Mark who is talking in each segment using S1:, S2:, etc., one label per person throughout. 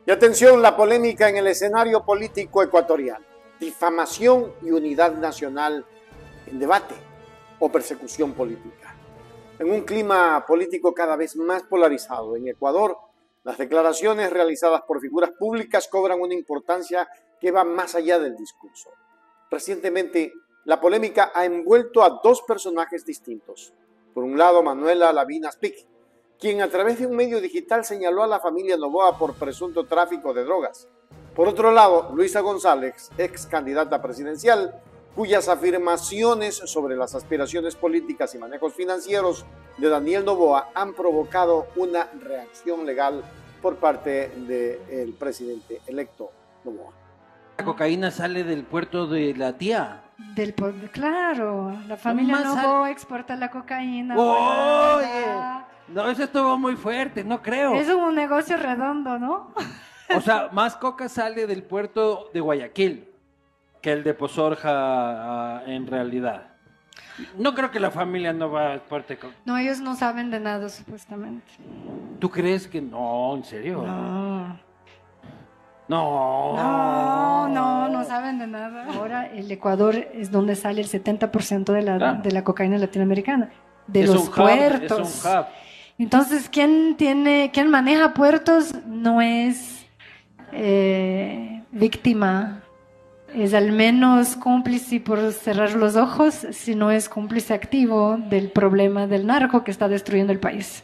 S1: Y atención, la polémica en el escenario político ecuatoriano. Difamación y unidad nacional en debate o persecución política. En un clima político cada vez más polarizado en Ecuador, las declaraciones realizadas por figuras públicas cobran una importancia que va más allá del discurso. Recientemente, la polémica ha envuelto a dos personajes distintos. Por un lado, Manuela Lavinas Pic, quien a través de un medio digital señaló a la familia Noboa por presunto tráfico de drogas. Por otro lado, Luisa González, ex candidata presidencial, cuyas afirmaciones sobre las aspiraciones políticas y manejos financieros de Daniel Noboa han provocado una reacción legal por parte del presidente electo Noboa.
S2: La cocaína sale del puerto de la tía.
S3: Claro, la familia Noboa exporta la cocaína.
S2: Oye, no, eso estuvo muy fuerte, no creo.
S3: Es un negocio redondo, ¿no?
S2: O sea, más coca sale del puerto de Guayaquil que el de Pozorja en realidad. No creo que la familia Noboa exporte coca.
S3: No, ellos no saben de nada, supuestamente.
S2: ¿Tú crees que no? ¿En serio?
S3: No saben de nada. Ahora el Ecuador es donde sale el 70% de la cocaína latinoamericana, de los puertos.
S2: Es un hub.
S3: Entonces, ¿quién maneja puertos no es víctima? Es al menos cómplice por cerrar los ojos, si no es cómplice activo del problema del narco que está destruyendo el país.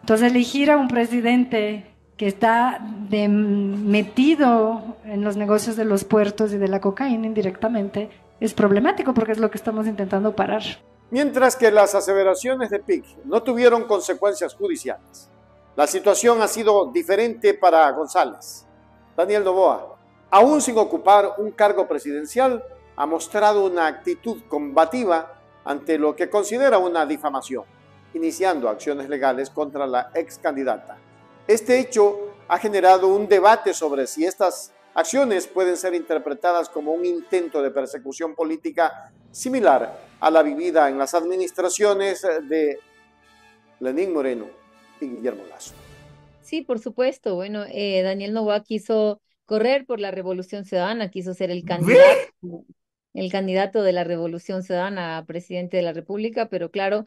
S3: Entonces, elegir a un presidente que está metido en los negocios de los puertos y de la cocaína indirectamente es problemático porque es lo que estamos intentando parar.
S1: Mientras que las aseveraciones de Pic no tuvieron consecuencias judiciales, la situación ha sido diferente para González. Daniel Noboa, aún sin ocupar un cargo presidencial, ha mostrado una actitud combativa ante lo que considera una difamación, iniciando acciones legales contra la ex candidata. Este hecho ha generado un debate sobre si estas acciones pueden ser interpretadas como un intento de persecución política similar a la vivida en las administraciones de Lenín Moreno y Guillermo Lasso.
S4: Sí, por supuesto. Bueno, Daniel Noboa quiso correr por la Revolución Ciudadana, quiso ser el candidato de la Revolución Ciudadana a presidente de la República, pero claro,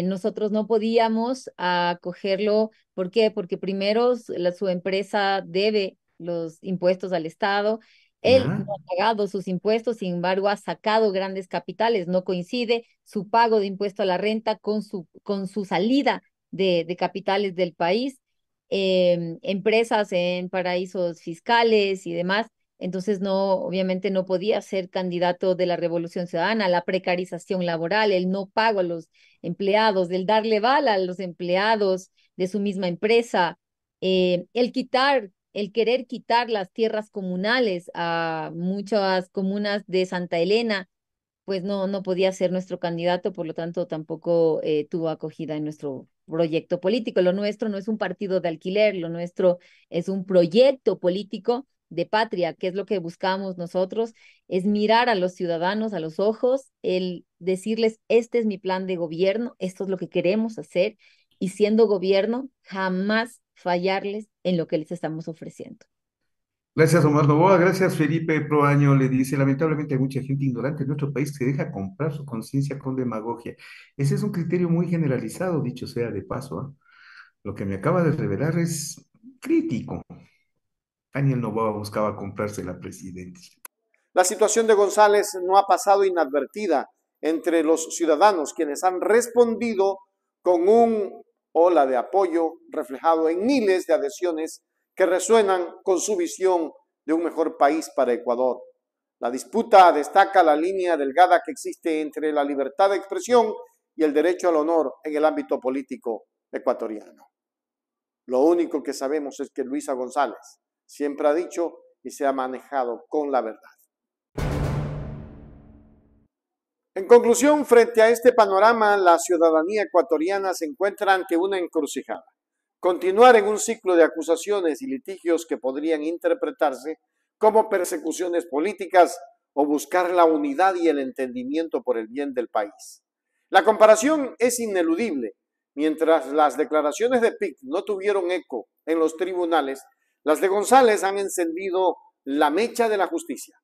S4: nosotros no podíamos acogerlo. ¿Por qué? Porque primero su empresa debe los impuestos al Estado. Él no ha pagado sus impuestos, sin embargo, ha sacado grandes capitales. No coincide su pago de impuesto a la renta con su salida de capitales del país. Empresas en paraísos fiscales y demás. Entonces, obviamente no podía ser candidato de la Revolución Ciudadana. La precarización laboral, el no pago a los empleados, el darle bala a los empleados de su misma empresa, el querer quitar las tierras comunales a muchas comunas de Santa Elena, pues no podía ser nuestro candidato, por lo tanto tampoco tuvo acogida en nuestro proyecto político. Lo nuestro no es un partido de alquiler, lo nuestro es un proyecto político de patria, que es lo que buscamos nosotros, es mirar a los ciudadanos a los ojos, el decirles, este es mi plan de gobierno, esto es lo que queremos hacer, y siendo gobierno, jamás fallarles en lo que les estamos ofreciendo.
S5: Gracias, Omar Noboa. Gracias, Felipe Proaño. Le dice, lamentablemente hay mucha gente ignorante en nuestro país que deja comprar su conciencia con demagogia. Ese es un criterio muy generalizado, dicho sea de paso, ¿eh? Lo que me acaba de revelar es crítico. Daniel Noboa buscaba comprarse la presidencia.
S1: La situación de González no ha pasado inadvertida entre los ciudadanos, quienes han respondido con un ola de apoyo reflejado en miles de adhesiones que resuenan con su visión de un mejor país para Ecuador. La disputa destaca la línea delgada que existe entre la libertad de expresión y el derecho al honor en el ámbito político ecuatoriano. Lo único que sabemos es que Luisa González siempre ha dicho y se ha manejado con la verdad. En conclusión, frente a este panorama, la ciudadanía ecuatoriana se encuentra ante una encrucijada. Continuar en un ciclo de acusaciones y litigios que podrían interpretarse como persecuciones políticas o buscar la unidad y el entendimiento por el bien del país. La comparación es ineludible. Mientras las declaraciones de Pic no tuvieron eco en los tribunales, Las de González han encendido la mecha de la justicia.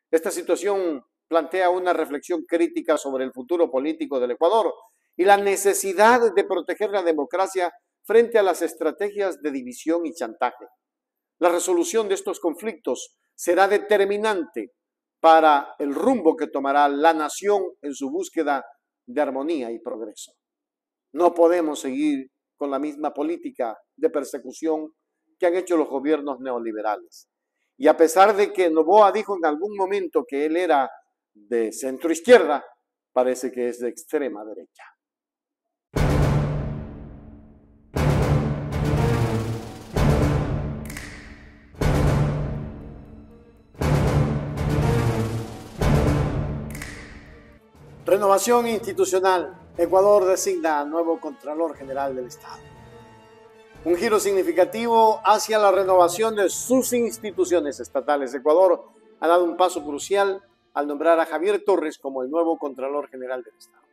S1: Esta situación plantea una reflexión crítica sobre el futuro político del Ecuador y la necesidad de proteger la democracia frente a las estrategias de división y chantaje. La resolución de estos conflictos será determinante para el rumbo que tomará la nación en su búsqueda de armonía y progreso. No podemos seguir con la misma política de persecución que han hecho los gobiernos neoliberales. Y a pesar de que Noboa dijo en algún momento que él era de centro izquierda, parece que es de extrema derecha. Renovación institucional. Ecuador designa nuevo Contralor General del Estado. Un giro significativo hacia la renovación de sus instituciones estatales. Ecuador ha dado un paso crucial al nombrar a Javier Torres como el nuevo Contralor General del Estado.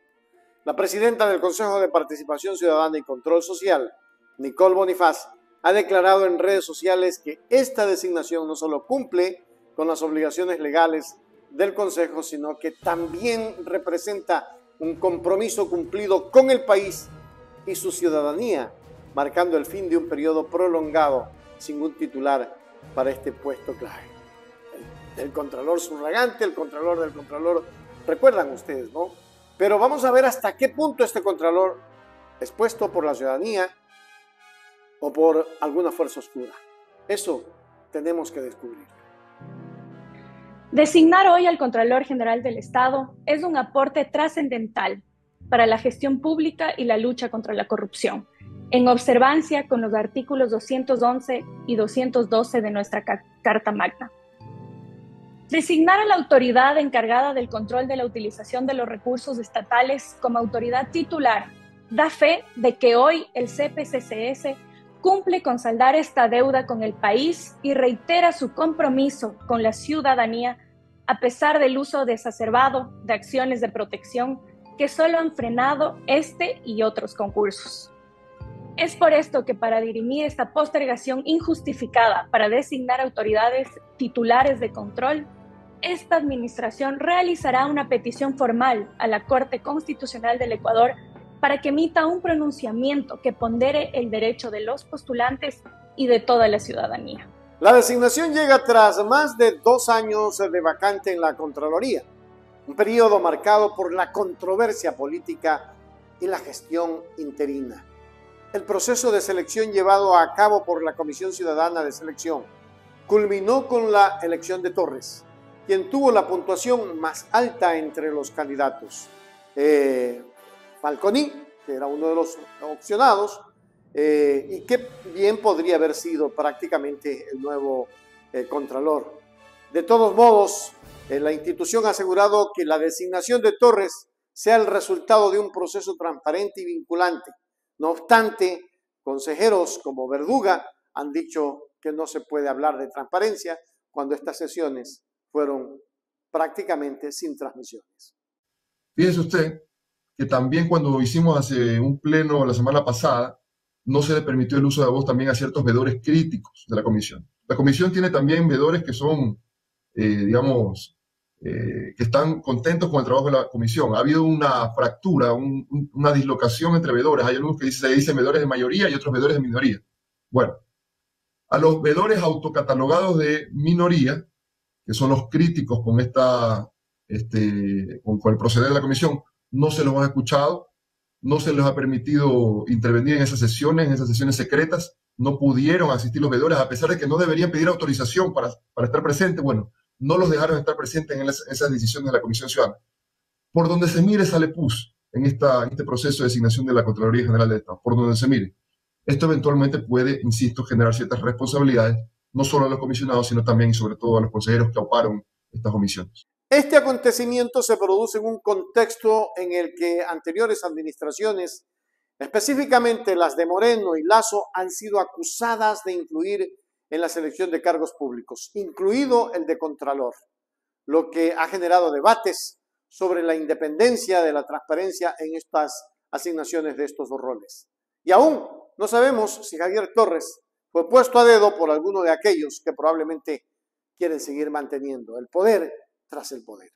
S1: La presidenta del Consejo de Participación Ciudadana y Control Social, Nicole Bonifaz, ha declarado en redes sociales que esta designación no solo cumple con las obligaciones legales del Consejo, sino que también representa un compromiso cumplido con el país y su ciudadanía, marcando el fin de un periodo prolongado sin un titular para este puesto clave. El Contralor subrogante, el Contralor del Contralor, recuerdan ustedes, ¿no? Pero vamos a ver hasta qué punto este Contralor es puesto por la ciudadanía o por alguna fuerza oscura. Eso tenemos que descubrir.
S6: Designar hoy al Contralor General del Estado es un aporte trascendental para la gestión pública y la lucha contra la corrupción, en observancia con los artículos 211 y 212 de nuestra Carta Magna. Designar a la autoridad encargada del control de la utilización de los recursos estatales como autoridad titular da fe de que hoy el CPCCS cumple con saldar esta deuda con el país y reitera su compromiso con la ciudadanía a pesar del uso desacerbado de acciones de protección que solo han frenado este y otros concursos. Es por esto que para dirimir esta postergación injustificada para designar autoridades titulares de control, esta administración realizará una petición formal a la Corte Constitucional del Ecuador para que emita un pronunciamiento que pondere el derecho de los postulantes y de toda la ciudadanía.
S1: La designación llega tras más de 2 años de vacante en la Contraloría, un periodo marcado por la controversia política y la gestión interina. El proceso de selección llevado a cabo por la Comisión Ciudadana de Selección culminó con la elección de Torres, quien tuvo la puntuación más alta entre los candidatos. Falconi, que era uno de los opcionados, y que bien podría haber sido prácticamente el nuevo Contralor. De todos modos, la institución ha asegurado que la designación de Torres sea el resultado de un proceso transparente y vinculante. No obstante, consejeros como Verduga han dicho que no se puede hablar de transparencia cuando estas sesiones fueron prácticamente sin transmisiones.
S7: Fíjese usted que también cuando hicimos hace un pleno la semana pasada, no se le permitió el uso de voz también a ciertos veedores críticos de la comisión. La comisión tiene también veedores que son, que están contentos con el trabajo de la comisión. Ha habido una fractura, una dislocación entre veedores. Hay algunos que se dicen veedores de mayoría y otros veedores de minoría. Bueno, a los veedores autocatalogados de minoría, que son los críticos con el proceder de la comisión, no se los ha escuchado, no se les ha permitido intervenir en esas sesiones secretas, no pudieron asistir los veedores, a pesar de que no deberían pedir autorización para estar presentes. Bueno, no los dejaron estar presentes en esas decisiones de la Comisión Ciudadana. Por donde se mire sale pus en este proceso de designación de la Contraloría General del Estado, por donde se mire. Esto eventualmente puede, insisto, generar ciertas responsabilidades, no solo a los comisionados, sino también y sobre todo a los consejeros que ocuparon estas comisiones.
S1: Este acontecimiento se produce en un contexto en el que anteriores administraciones, específicamente las de Moreno y Lasso, han sido acusadas de influir en la selección de cargos públicos, incluido el de Contralor, lo que ha generado debates sobre la independencia de la transparencia en estas asignaciones de estos dos roles. Y aún no sabemos si Javier Torres fue puesto a dedo por alguno de aquellos que probablemente quieren seguir manteniendo el poder tras el poder.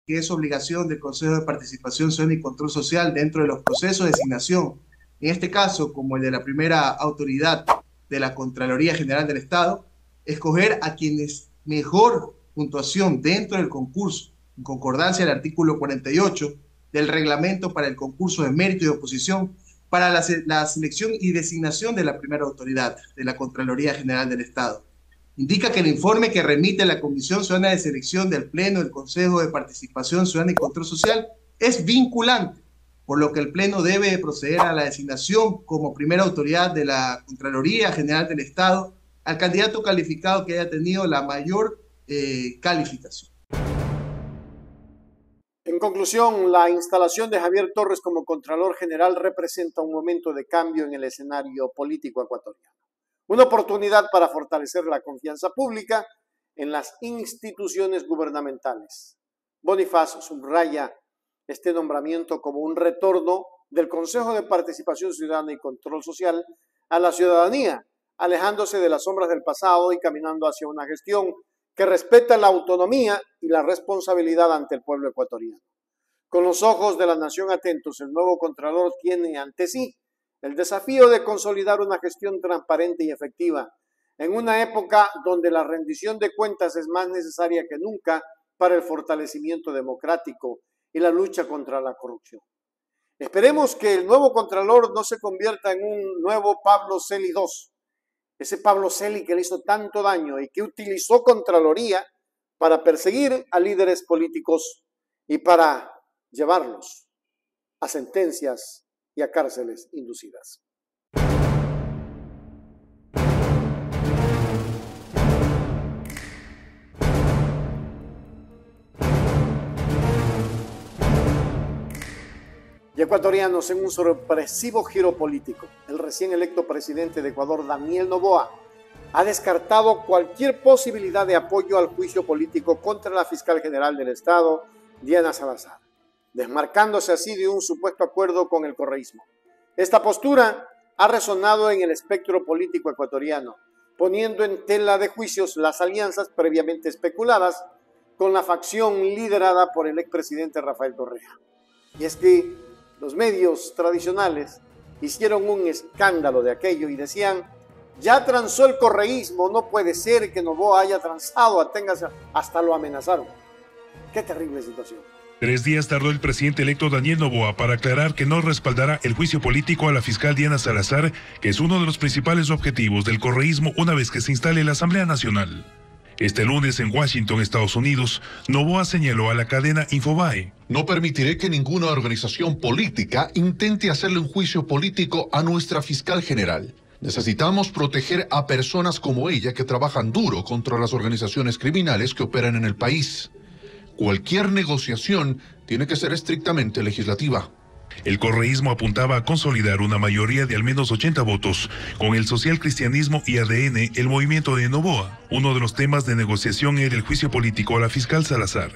S8: Que es obligación del Consejo de Participación Ciudadana y Control Social dentro de los procesos de designación, en este caso, como el de la primera autoridad de la Contraloría General del Estado, escoger a quienes mejor puntuación dentro del concurso, en concordancia al artículo 48 del reglamento para el concurso de mérito y oposición, para la selección y designación de la primera autoridad de la Contraloría General del Estado. Indica que el informe que remite la Comisión Ciudadana de Selección del Pleno del Consejo de Participación Ciudadana y Control Social es vinculante, por lo que el Pleno debe proceder a la designación como primera autoridad de la Contraloría General del Estado al candidato calificado que haya tenido la mayor calificación.
S1: En conclusión, la instalación de Javier Torres como Contralor General representa un momento de cambio en el escenario político ecuatoriano. Una oportunidad para fortalecer la confianza pública en las instituciones gubernamentales. Bonifaz subraya este nombramiento como un retorno del Consejo de Participación Ciudadana y Control Social a la ciudadanía, alejándose de las sombras del pasado y caminando hacia una gestión que respeta la autonomía y la responsabilidad ante el pueblo ecuatoriano. Con los ojos de la nación atentos, el nuevo Contralor tiene ante sí el desafío de consolidar una gestión transparente y efectiva en una época donde la rendición de cuentas es más necesaria que nunca para el fortalecimiento democrático y la lucha contra la corrupción. Esperemos que el nuevo Contralor no se convierta en un nuevo Pablo Celi II, ese Pablo Celi que le hizo tanto daño y que utilizó Contraloría para perseguir a líderes políticos y para llevarlos a sentencias y a cárceles inducidas. Y ecuatorianos, en un sorpresivo giro político, el recién electo presidente de Ecuador, Daniel Noboa, ha descartado cualquier posibilidad de apoyo al juicio político contra la fiscal general del Estado, Diana Salazar, desmarcándose así de un supuesto acuerdo con el correísmo. Esta postura ha resonado en el espectro político ecuatoriano, poniendo en tela de juicios las alianzas previamente especuladas con la facción liderada por el expresidente Rafael Correa. Y es que los medios tradicionales hicieron un escándalo de aquello y decían: ya transó el correísmo, no puede ser que Noboa haya transado, hasta lo amenazaron. Qué terrible situación.
S9: 3 días tardó el presidente electo Daniel Noboa para aclarar que no respaldará el juicio político a la fiscal Diana Salazar, que es uno de los principales objetivos del correísmo una vez que se instale la Asamblea Nacional. Este lunes en Washington, Estados Unidos, Noboa señaló a la cadena Infobae:
S10: no permitiré que ninguna organización política intente hacerle un juicio político a nuestra fiscal general. Necesitamos proteger a personas como ella que trabajan duro contra las organizaciones criminales que operan en el país. Cualquier negociación tiene que ser estrictamente legislativa.
S9: El correísmo apuntaba a consolidar una mayoría de al menos 80 votos con el socialcristianismo y ADN, el movimiento de Noboa. Uno de los temas de negociación era el juicio político a la fiscal Salazar.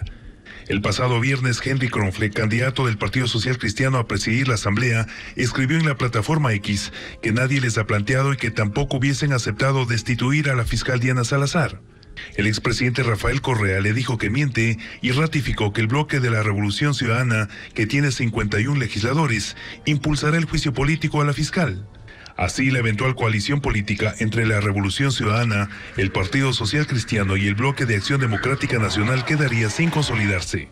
S9: El pasado viernes, Henry Kronfle, candidato del Partido Social Cristiano a presidir la Asamblea, escribió en la plataforma X que nadie les ha planteado y que tampoco hubiesen aceptado destituir a la fiscal Diana Salazar. El expresidente Rafael Correa le dijo que miente y ratificó que el bloque de la Revolución Ciudadana, que tiene 51 legisladores, impulsará el juicio político a la fiscal. Así, la eventual coalición política entre la Revolución Ciudadana, el Partido Social Cristiano y el Bloque de Acción Democrática Nacional quedaría sin consolidarse.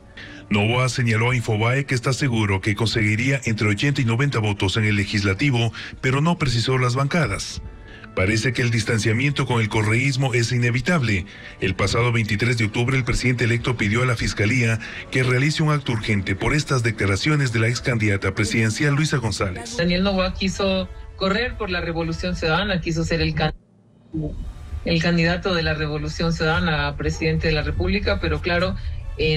S9: Noboa señaló a Infobae que está seguro que conseguiría entre 80 y 90 votos en el legislativo, pero no precisó las bancadas. Parece que el distanciamiento con el correísmo es inevitable. El pasado 23 de octubre el presidente electo pidió a la Fiscalía que realice un acto urgente por estas declaraciones de la ex candidata presidencial Luisa González.
S11: Daniel Noboa quiso correr por la Revolución Ciudadana, quiso ser el candidato de la Revolución Ciudadana a presidente de la República, pero claro,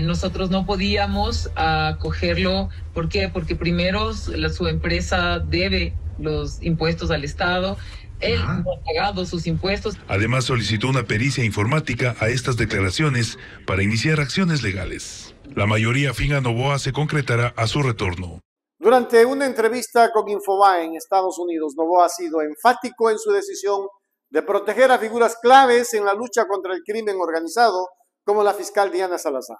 S11: nosotros no podíamos acogerlo. ¿Por qué? Porque primero su empresa debe los impuestos al Estado. Él no ha pagado sus impuestos.
S9: Además, solicitó una pericia informática a estas declaraciones para iniciar acciones legales. La mayoría afín a Noboa se concretará a su retorno.
S1: Durante una entrevista con Infobae en Estados Unidos, Noboa ha sido enfático en su decisión de proteger a figuras claves en la lucha contra el crimen organizado, como la fiscal Diana Salazar.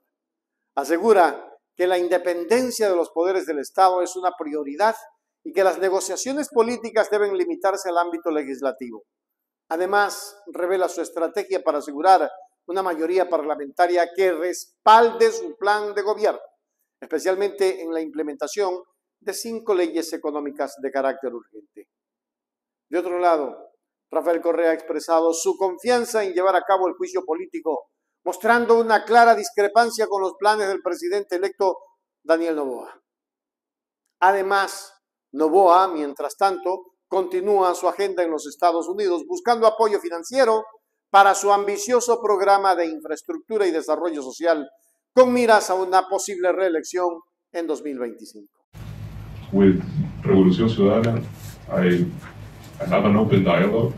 S1: Asegura que la independencia de los poderes del Estado es una prioridad y que las negociaciones políticas deben limitarse al ámbito legislativo. Además, revela su estrategia para asegurar una mayoría parlamentaria que respalde su plan de gobierno, especialmente en la implementación de 5 leyes económicas de carácter urgente. De otro lado, Rafael Correa ha expresado su confianza en llevar a cabo el juicio político, mostrando una clara discrepancia con los planes del presidente electo Daniel Noboa. Además, Noboa, mientras tanto, continúa su agenda en los Estados Unidos buscando apoyo financiero para su ambicioso programa de infraestructura y desarrollo social con miras a una posible reelección en 2025.
S12: With Revolución Ciudadana, I have an open dialogue,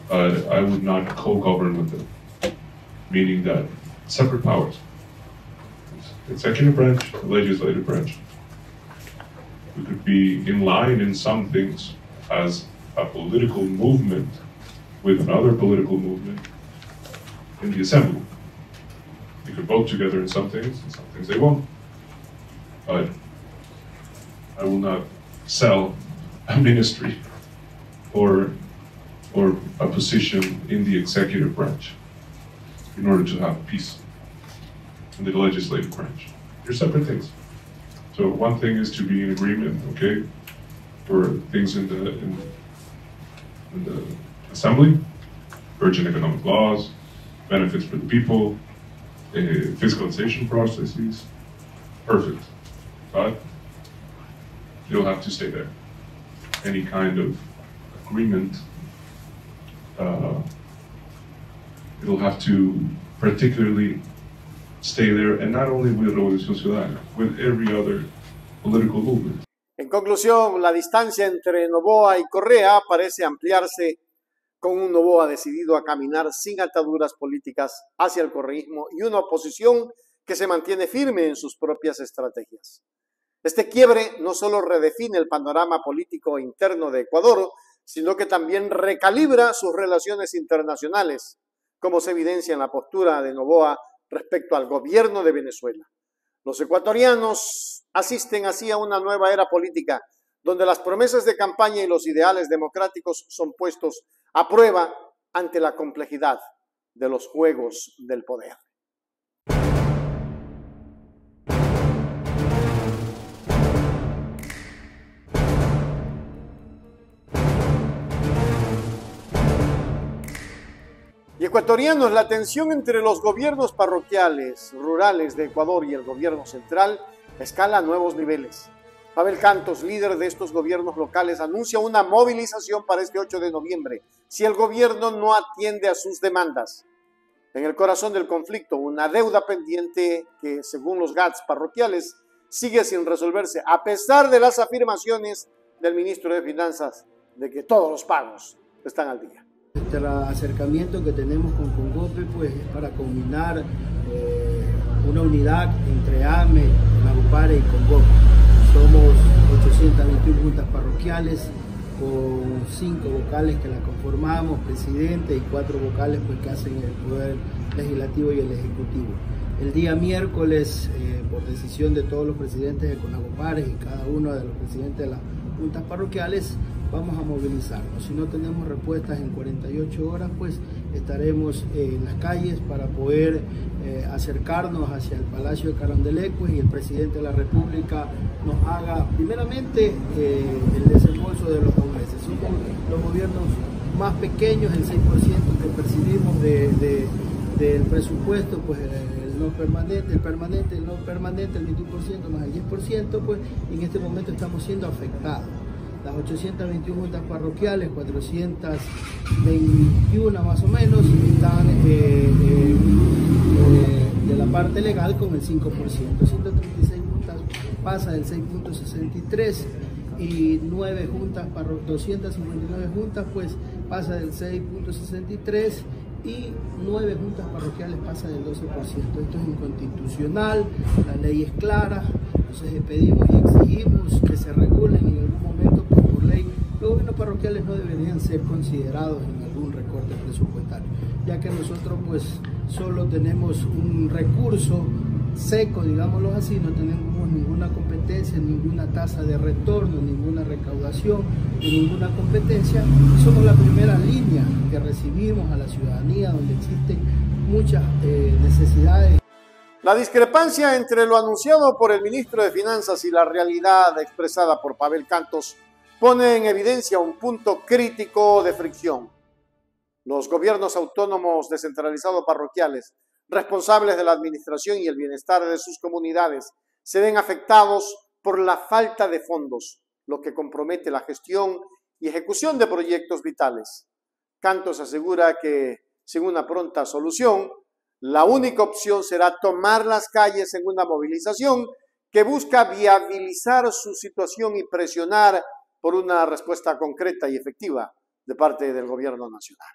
S12: but I would not co-govern with them. Meaning that separate powers, executive branch, legislative branch. We could be in line in some things as a political movement with another political movement in the assembly. We could vote together in some things, and some things they won't. But I will not sell a ministry or a position in the executive branch in order to have peace in the legislative branch. They're separate things. So one thing is to be in agreement, okay, for things in the assembly, urgent economic laws, benefits for the people, fiscalization processes, perfect. But you'll have to stay there. Any kind of agreement, it'll have to particularly stay there, and not only with Revolución Ciudadana, with every other political movement.
S1: En conclusión, la distancia entre Noboa y Correa parece ampliarse con un Noboa decidido a caminar sin ataduras políticas hacia el correísmo y una oposición que se mantiene firme en sus propias estrategias. Este quiebre no solo redefine el panorama político interno de Ecuador, sino que también recalibra sus relaciones internacionales, como se evidencia en la postura de Noboa respecto al gobierno de Venezuela. Los ecuatorianos asisten así a una nueva era política, donde las promesas de campaña y los ideales democráticos son puestos a prueba ante la complejidad de los juegos del poder. Y ecuatorianos, la tensión entre los gobiernos parroquiales, rurales de Ecuador y el gobierno central escala a nuevos niveles. Pavel Cantos, líder de estos gobiernos locales, anuncia una movilización para este 8 de noviembre si el gobierno no atiende a sus demandas. En el corazón del conflicto, una deuda pendiente que, según los GATS parroquiales, sigue sin resolverse, a pesar de las afirmaciones del ministro de Finanzas de que todos los pagos están al día.
S13: El acercamiento que tenemos con Congope pues, es para combinar una unidad entre AME, Nagupare y Congope. Somos 821 juntas parroquiales con 5 vocales que la conformamos, presidente, y 4 vocales pues, que hacen el poder legislativo y el ejecutivo. El día miércoles, por decisión de todos los presidentes de Conagopares y cada uno de los presidentes de las juntas parroquiales, vamos a movilizarnos. Si no tenemos respuestas en 48 horas, pues estaremos en las calles para poder acercarnos hacia el Palacio de Carondelecue y el presidente de la República nos haga primeramente el desembolso de los 2 meses. Somos los gobiernos más pequeños, el 6% que percibimos del presupuesto, pues el no permanente, el permanente, el no permanente, el 21% más el 10%, pues en este momento estamos siendo afectados. Las 821 juntas parroquiales, 421 más o menos, están de la parte legal con el 5%. 136 juntas pasa del 6.63 y 259 juntas pues pasa del 6.63 y 9 juntas parroquiales pasa del 12%. Esto es inconstitucional, la ley es clara, entonces pedimos y exigimos que se regulen en algún momento por ley. Los gobiernos parroquiales no deberían ser considerados en algún recorte presupuestario, ya que nosotros pues solo tenemos un recurso seco, digámoslo así, no tenemos ninguna competencia, ninguna tasa de retorno, ninguna recaudación, ninguna competencia. Somos la primera línea que recibimos a la ciudadanía, donde existen muchas necesidades.
S1: La discrepancia entre lo anunciado por el ministro de Finanzas y la realidad expresada por Pavel Cantos pone en evidencia un punto crítico de fricción. Los gobiernos autónomos descentralizados parroquiales, responsables de la administración y el bienestar de sus comunidades, se ven afectados por la falta de fondos, lo que compromete la gestión y ejecución de proyectos vitales. Cantos asegura que, sin una pronta solución, la única opción será tomar las calles en una movilización que busca viabilizar su situación y presionar por una respuesta concreta y efectiva de parte del gobierno nacional.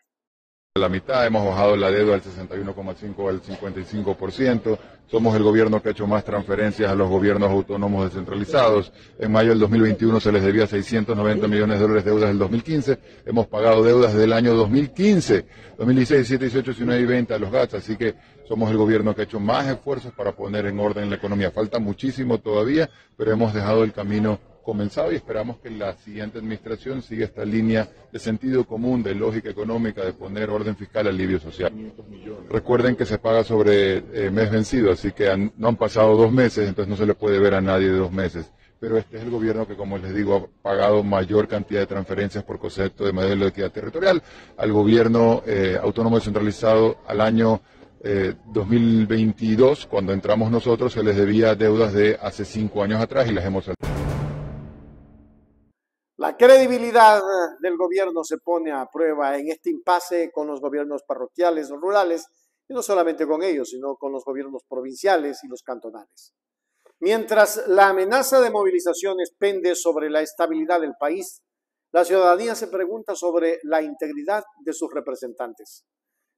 S14: La mitad, hemos bajado la deuda del 61,5 al 55%, somos el gobierno que ha hecho más transferencias a los gobiernos autónomos descentralizados. En mayo del 2021 se les debía 690 millones de dólares de deudas del 2015, hemos pagado deudas desde el año 2015, 2016, 17, 18, 19 y 20 a los GATS, así que somos el gobierno que ha hecho más esfuerzos para poner en orden la economía. Falta muchísimo todavía, pero hemos dejado el camino comenzado y esperamos que la siguiente administración siga esta línea de sentido común, de lógica económica, de poner orden fiscal, alivio social. Recuerden que se paga sobre mes vencido, así que no han pasado 2 meses, entonces no se le puede ver a nadie de 2 meses. Pero este es el gobierno que, como les digo, ha pagado mayor cantidad de transferencias por concepto de modelo de equidad territorial al gobierno autónomo descentralizado al año 2022, cuando entramos nosotros, se les debía deudas de hace 5 años atrás y las hemos saldado.
S1: La credibilidad del gobierno se pone a prueba en este impasse con los gobiernos parroquiales o rurales, y no solamente con ellos, sino con los gobiernos provinciales y los cantonales. Mientras la amenaza de movilizaciones pende sobre la estabilidad del país, la ciudadanía se pregunta sobre la integridad de sus representantes.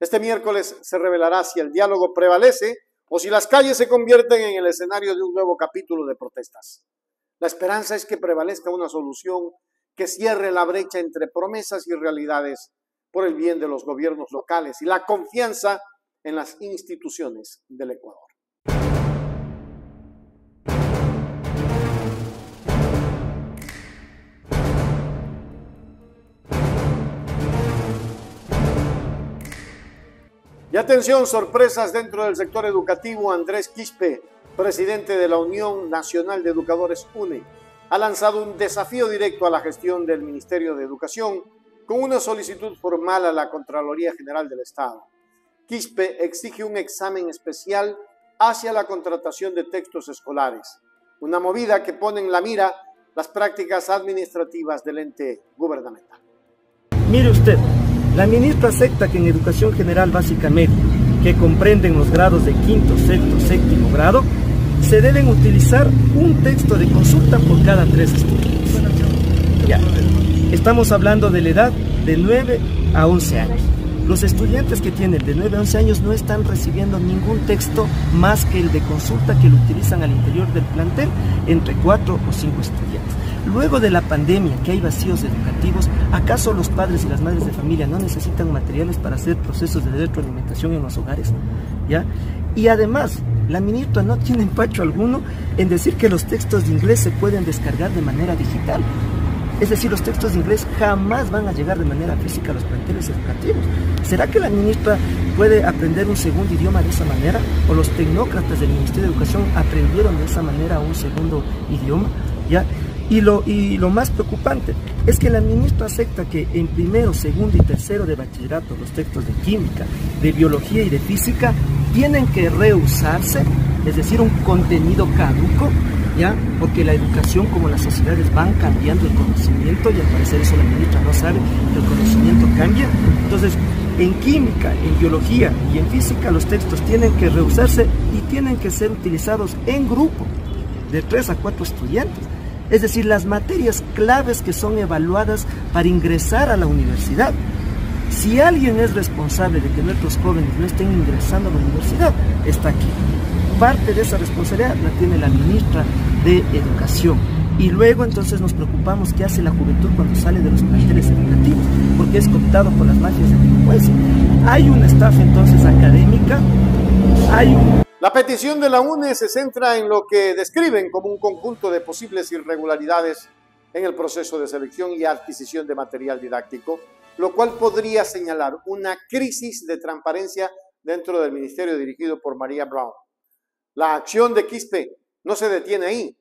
S1: Este miércoles se revelará si el diálogo prevalece o si las calles se convierten en el escenario de un nuevo capítulo de protestas. La esperanza es que prevalezca una solución que cierre la brecha entre promesas y realidades por el bien de los gobiernos locales y la confianza en las instituciones del Ecuador. Y atención, sorpresas dentro del sector educativo. Andrés Quispe, presidente de la Unión Nacional de Educadores UNE, ha lanzado un desafío directo a la gestión del Ministerio de Educación con una solicitud formal a la Contraloría General del Estado. Quispe exige un examen especial hacia la contratación de textos escolares, una movida que pone en la mira las prácticas administrativas del ente gubernamental.
S15: Mire usted, la ministra acepta que en educación general básica media, que comprenden los grados de quinto, sexto, séptimo grado, se deben utilizar un texto de consulta por cada 3 estudiantes. Ya. Estamos hablando de la edad de 9 a 11 años. Los estudiantes que tienen de 9 a 11 años no están recibiendo ningún texto más que el de consulta que lo utilizan al interior del plantel entre 4 o 5 estudiantes. Luego de la pandemia, que hay vacíos educativos, ¿acaso los padres y las madres de familia no necesitan materiales para hacer procesos de retroalimentación en los hogares? ¿Ya? Y además, la ministra no tiene empacho alguno en decir que los textos de inglés se pueden descargar de manera digital. Es decir, los textos de inglés jamás van a llegar de manera física a los planteles educativos. ¿Será que la ministra puede aprender un segundo idioma de esa manera? ¿O los tecnócratas del Ministerio de Educación aprendieron de esa manera un segundo idioma? ¿Ya? Y lo más preocupante es que la ministra acepta que en primero, segundo y tercero de bachillerato los textos de química, de biología y de física tienen que reusarse, es decir, un contenido caduco, ¿ya? Porque la educación, como las sociedades, van cambiando el conocimiento, y al parecer eso la ministra no sabe, que el conocimiento cambia. Entonces, en química, en biología y en física los textos tienen que reusarse y tienen que ser utilizados en grupo de 3 a 4 estudiantes. Es decir, las materias claves que son evaluadas para ingresar a la universidad. Si alguien es responsable de que nuestros jóvenes no estén ingresando a la universidad, está aquí. Parte de esa responsabilidad la tiene la ministra de Educación. Y luego entonces nos preocupamos qué hace la juventud cuando sale de los planteles educativos, porque es cooptado por las mafias de delincuencia. Hay una estafa entonces académica,
S1: La petición de la UNE se centra en lo que describen como un conjunto de posibles irregularidades en el proceso de selección y adquisición de material didáctico, lo cual podría señalar una crisis de transparencia dentro del ministerio dirigido por María Brown. La acción de Quispe no se detiene ahí.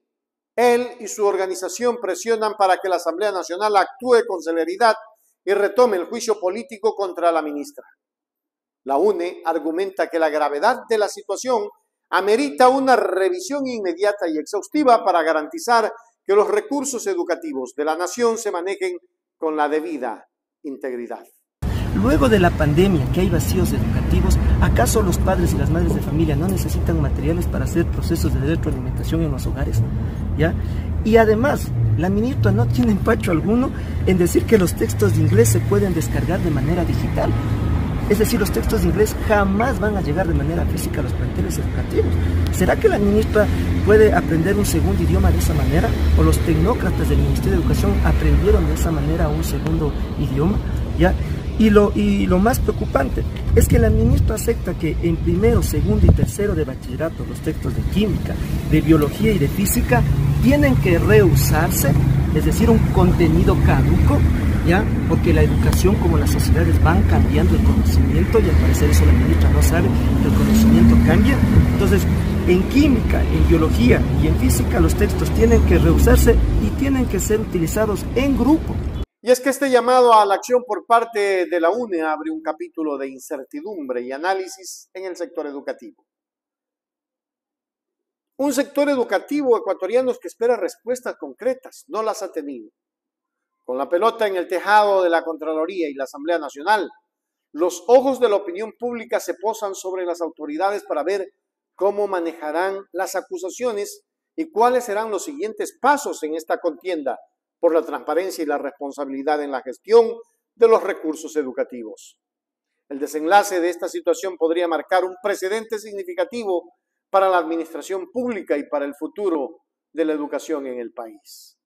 S1: Él y su organización presionan para que la Asamblea Nacional actúe con celeridad y retome el juicio político contra la ministra. La UNE argumenta que la gravedad de la situación amerita una revisión inmediata y exhaustiva para garantizar que los recursos educativos de la nación se manejen con la debida integridad.
S15: Luego de la pandemia, que hay vacíos educativos, ¿acaso los padres y las madres de familia no necesitan materiales para hacer procesos de retroalimentación en los hogares? ¿Ya? Y además, la ministra no tiene empacho alguno en decir que los textos de inglés se pueden descargar de manera digital. Es decir, los textos de inglés jamás van a llegar de manera física a los planteles educativos. ¿Será que la ministra puede aprender un segundo idioma de esa manera? ¿O los tecnócratas del Ministerio de Educación aprendieron de esa manera un segundo idioma? ¿Ya? Y lo más preocupante es que la ministra acepta que en primero, segundo y tercero de bachillerato los textos de química, de biología y de física tienen que reusarse, es decir, un contenido caduco, ¿ya? Porque la educación como las sociedades van cambiando el conocimiento y al parecer eso la ministra no sabe, que el conocimiento cambia. Entonces, en química, en biología y en física los textos tienen que reusarse y tienen que ser utilizados en grupo.
S1: Y es que este llamado a la acción por parte de la UNE abre un capítulo de incertidumbre y análisis en el sector educativo. Un sector educativo ecuatoriano que espera respuestas concretas, no las ha tenido. Con la pelota en el tejado de la Contraloría y la Asamblea Nacional, los ojos de la opinión pública se posan sobre las autoridades para ver cómo manejarán las acusaciones y cuáles serán los siguientes pasos en esta contienda por la transparencia y la responsabilidad en la gestión de los recursos educativos. El desenlace de esta situación podría marcar un precedente significativo para la administración pública y para el futuro de la educación en el país.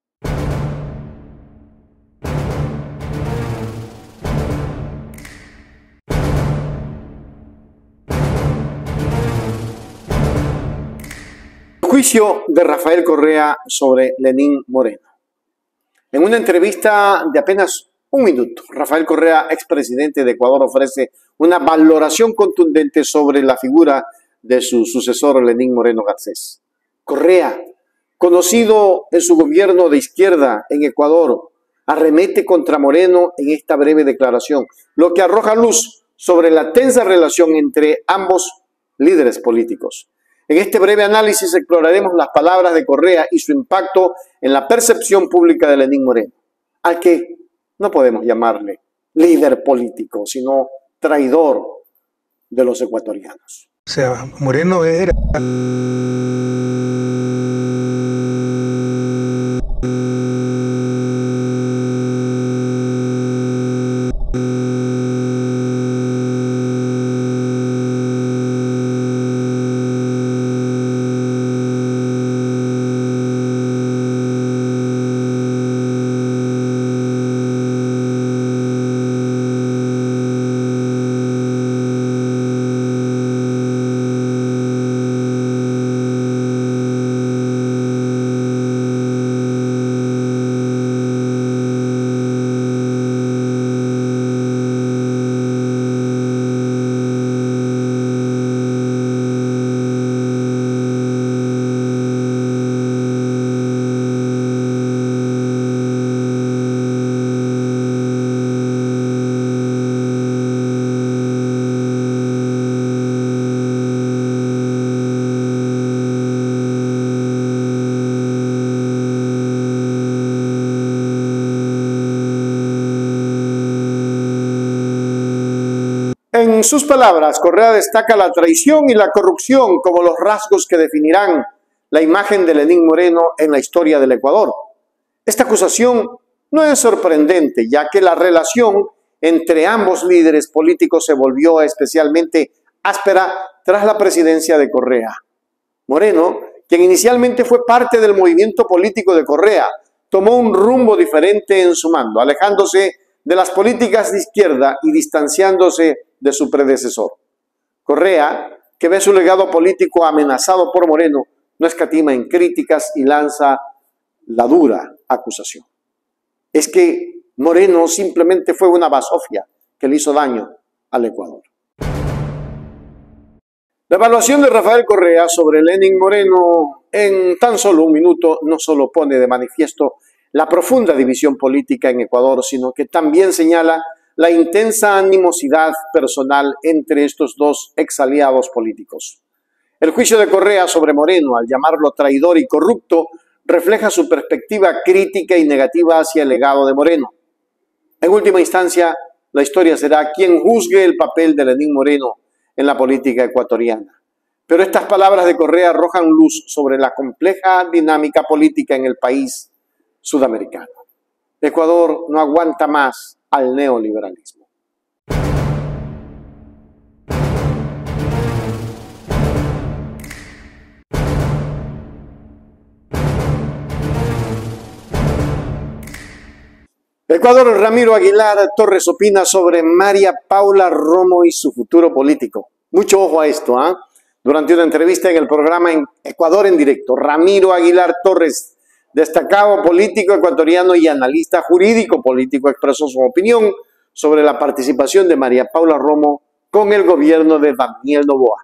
S1: Juicio de Rafael Correa sobre Lenín Moreno. En una entrevista de apenas un minuto, Rafael Correa, expresidente de Ecuador, ofrece una valoración contundente sobre la figura de su sucesor Lenín Moreno Garcés. Correa, conocido en su gobierno de izquierda en Ecuador, arremete contra Moreno en esta breve declaración, lo que arroja luz sobre la tensa relación entre ambos líderes políticos. En este breve análisis exploraremos las palabras de Correa y su impacto en la percepción pública de Lenín Moreno, al que no podemos llamarle líder político, sino traidor de los ecuatorianos.
S16: O sea, Moreno era...
S1: En sus palabras, Correa destaca la traición y la corrupción como los rasgos que definirán la imagen de Lenín Moreno en la historia del Ecuador. Esta acusación no es sorprendente, ya que la relación entre ambos líderes políticos se volvió especialmente áspera tras la presidencia de Correa. Moreno, quien inicialmente fue parte del movimiento político de Correa, tomó un rumbo diferente en su mando, alejándose de las políticas de izquierda y distanciándose de su predecesor. Correa, que ve su legado político amenazado por Moreno, no escatima en críticas y lanza la dura acusación. Es que Moreno simplemente fue una basofia que le hizo daño al Ecuador. La evaluación de Rafael Correa sobre Lenín Moreno en tan solo un minuto no solo pone de manifiesto la profunda división política en Ecuador, sino que también señala la intensa animosidad personal entre estos dos exaliados políticos. El juicio de Correa sobre Moreno, al llamarlo traidor y corrupto, refleja su perspectiva crítica y negativa hacia el legado de Moreno. En última instancia, la historia será quien juzgue el papel de Lenín Moreno en la política ecuatoriana. Pero estas palabras de Correa arrojan luz sobre la compleja dinámica política en el país sudamericano. Ecuador no aguanta más al neoliberalismo. Ecuador, Ramiro Aguilar Torres opina sobre María Paula Romo y su futuro político. Mucho ojo a esto, ¿ah? Durante una entrevista en el programa en Ecuador en directo, Ramiro Aguilar Torres, destacado político ecuatoriano y analista jurídico político, expresó su opinión sobre la participación de María Paula Romo con el gobierno de Daniel Noboa.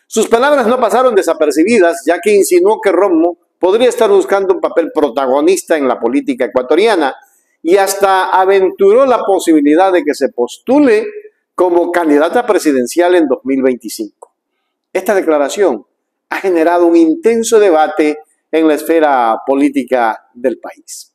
S1: Sus palabras no pasaron desapercibidas, ya que insinuó que Romo podría estar buscando un papel protagonista en la política ecuatoriana, y hasta aventuró la posibilidad de que se postule como candidata presidencial en 2025. Esta declaración ha generado un intenso debate en la esfera política del país.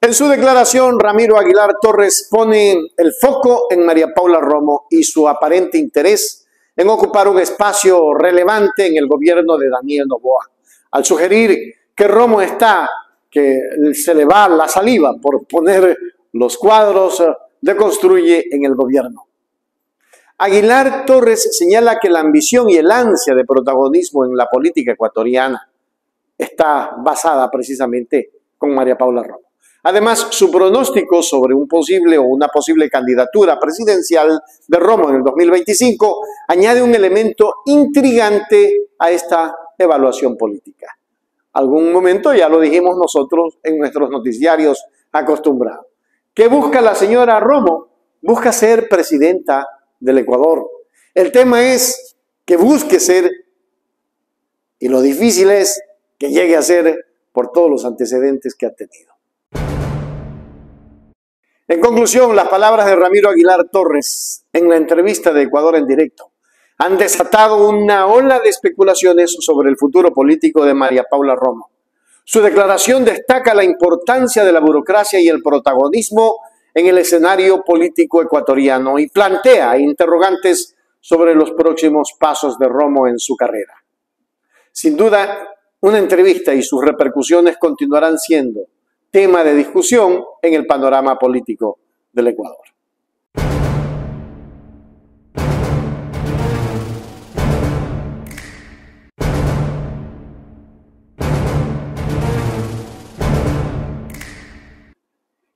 S1: En su declaración, Ramiro Aguilar Torres pone el foco en María Paula Romo y su aparente interés en ocupar un espacio relevante en el gobierno de Daniel Noboa, al sugerir que Romo que se le va la saliva por poner los cuadros de Construye en el gobierno. Aguilar Torres señala que la ambición y el ansia de protagonismo en la política ecuatoriana está basada precisamente con María Paula Romo. Además, su pronóstico sobre un posible o una posible candidatura presidencial de Romo en el 2025 añade un elemento intrigante a esta evaluación política. Algún momento ya lo dijimos nosotros en nuestros noticiarios acostumbrados. ¿Qué busca la señora Romo? Busca ser presidenta del Ecuador. El tema es que busque ser, y lo difícil es que llegue a ser por todos los antecedentes que ha tenido. En conclusión, las palabras de Ramiro Aguilar Torres en la entrevista de Ecuador en Directo han desatado una ola de especulaciones sobre el futuro político de María Paula Romo. Su declaración destaca la importancia de la burocracia y el protagonismo en el escenario político ecuatoriano y plantea interrogantes sobre los próximos pasos de Romo en su carrera. Sin duda, una entrevista y sus repercusiones continuarán siendo tema de discusión en el panorama político del Ecuador.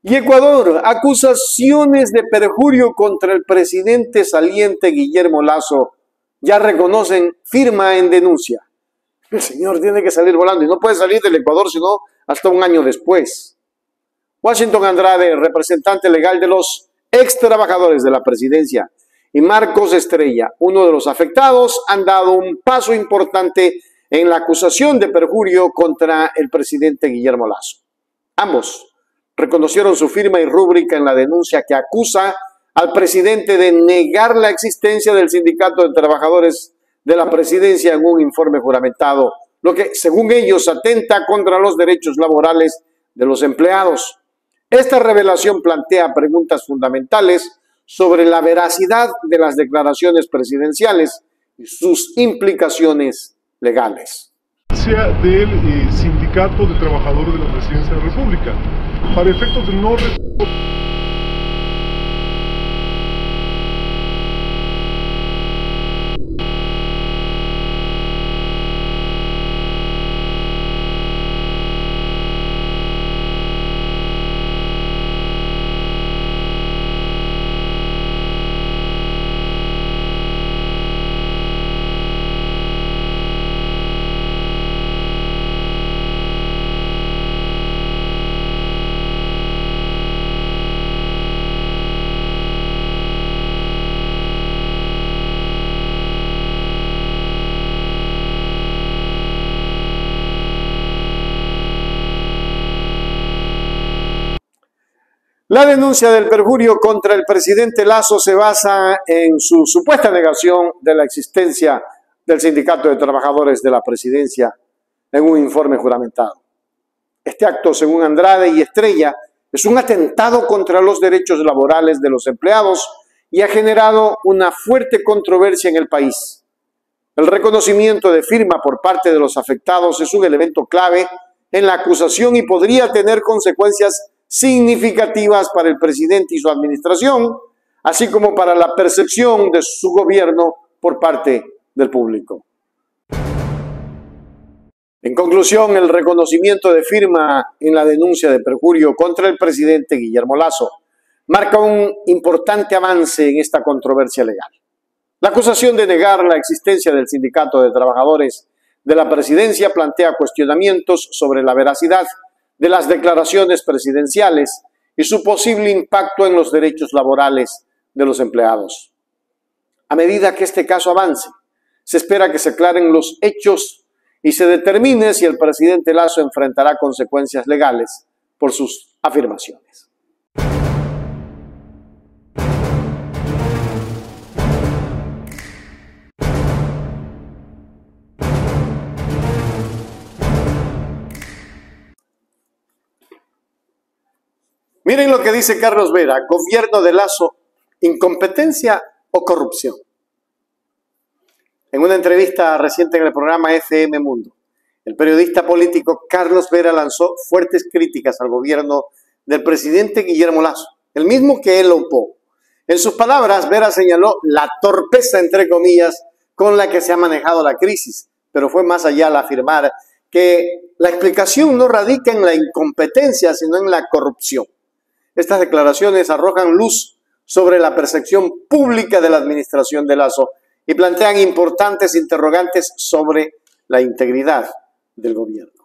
S1: Y Ecuador, acusaciones de perjurio contra el presidente saliente Guillermo Lasso ya reconocen firma en denuncia. El señor tiene que salir volando y no puede salir del Ecuador sino hasta un año después. Washington Andrade, representante legal de los ex trabajadores de la presidencia, y Marcos Estrella, uno de los afectados, han dado un paso importante en la acusación de perjurio contra el presidente Guillermo Lasso. Ambos reconocieron su firma y rúbrica en la denuncia que acusa al presidente de negar la existencia del Sindicato de Trabajadores de la Presidencia en un informe juramentado, lo que, según ellos, atenta contra los derechos laborales de los empleados. Esta revelación plantea preguntas fundamentales sobre la veracidad de las declaraciones presidenciales y sus implicaciones legales.
S16: Del Sindicato de Trabajadores de la Presidencia de la República, para efectos de no
S1: La denuncia del perjurio contra el presidente Lasso se basa en su supuesta negación de la existencia del Sindicato de Trabajadores de la Presidencia en un informe juramentado. Este acto, según Andrade y Estrella, es un atentado contra los derechos laborales de los empleados y ha generado una fuerte controversia en el país. El reconocimiento de firma por parte de los afectados es un elemento clave en la acusación y podría tener consecuencias significativas para el presidente y su administración, así como para la percepción de su gobierno por parte del público. En conclusión, el reconocimiento de firma en la denuncia de perjurio contra el presidente Guillermo Lasso marca un importante avance en esta controversia legal. La acusación de negar la existencia del Sindicato de Trabajadores de la Presidencia plantea cuestionamientos sobre la veracidad de las declaraciones presidenciales y su posible impacto en los derechos laborales de los empleados. A medida que este caso avance, se espera que se aclaren los hechos y se determine si el presidente Lasso enfrentará consecuencias legales por sus afirmaciones. Miren lo que dice Carlos Vera, gobierno de Lasso, incompetencia o corrupción. En una entrevista reciente en el programa FM Mundo, el periodista político Carlos Vera lanzó fuertes críticas al gobierno del presidente Guillermo Lasso, el mismo que él ocupó. En sus palabras, Vera señaló la torpeza, entre comillas, con la que se ha manejado la crisis, pero fue más allá al afirmar que la explicación no radica en la incompetencia, sino en la corrupción. Estas declaraciones arrojan luz sobre la percepción pública de la administración de Lasso y plantean importantes interrogantes sobre la integridad del gobierno.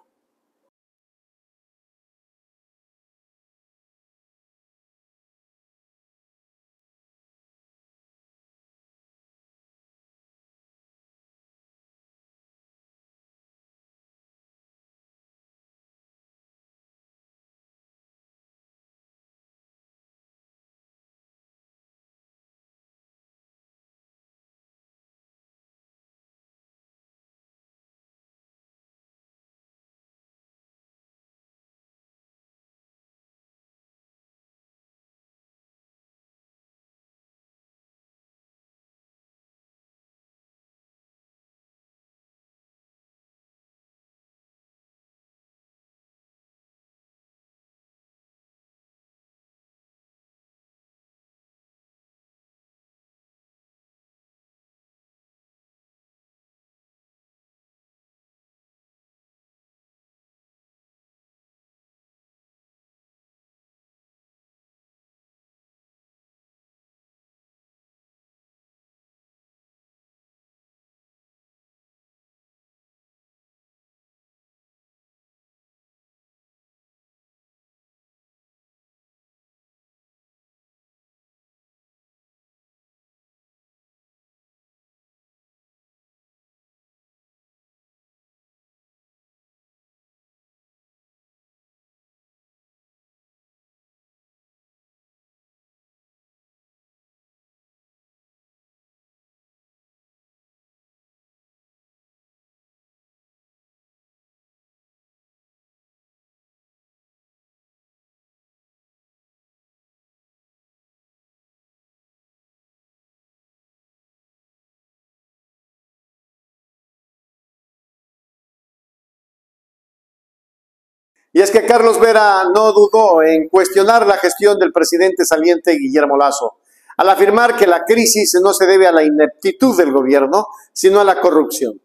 S1: Y es que Carlos Vera no dudó en cuestionar la gestión del presidente saliente Guillermo Lasso, al afirmar que la crisis no se debe a la ineptitud del gobierno, sino a la corrupción.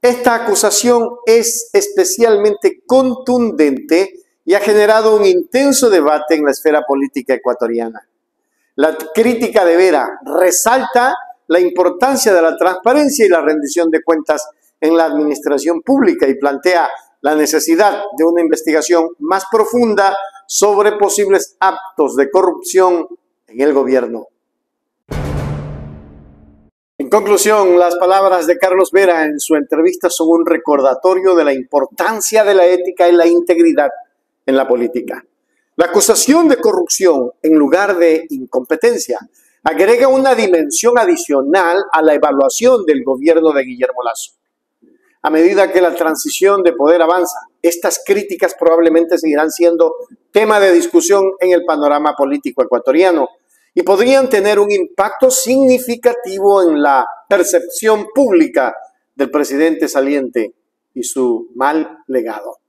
S1: Esta acusación es especialmente contundente y ha generado un intenso debate en la esfera política ecuatoriana. La crítica de Vera resalta la importancia de la transparencia y la rendición de cuentas en la administración pública y plantea la necesidad de una investigación más profunda sobre posibles actos de corrupción en el gobierno. En conclusión, las palabras de Carlos Vera en su entrevista son un recordatorio de la importancia de la ética y la integridad en la política. La acusación de corrupción, en lugar de incompetencia, agrega una dimensión adicional a la evaluación del gobierno de Guillermo Lasso. A medida que la transición de poder avanza, estas críticas probablemente seguirán siendo tema de discusión en el panorama político ecuatoriano y podrían tener un impacto significativo en la percepción pública del presidente saliente y su mal legado.